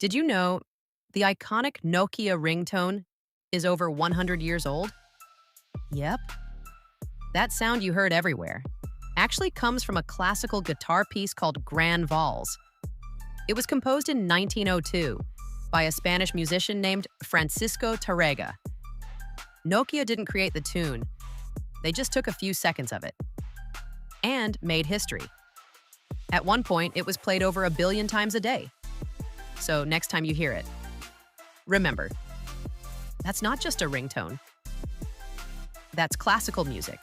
Did you know the iconic Nokia ringtone is over 100 years old? Yep. That sound you heard everywhere actually comes from a classical guitar piece called Grand Vals. It was composed in 1902 by a Spanish musician named Francisco Tarrega. Nokia didn't create the tune, they just took a few seconds of it and made history. At one point, it was played over 1 billion times a day. So next time you hear it, remember, that's not just a ringtone. That's classical music.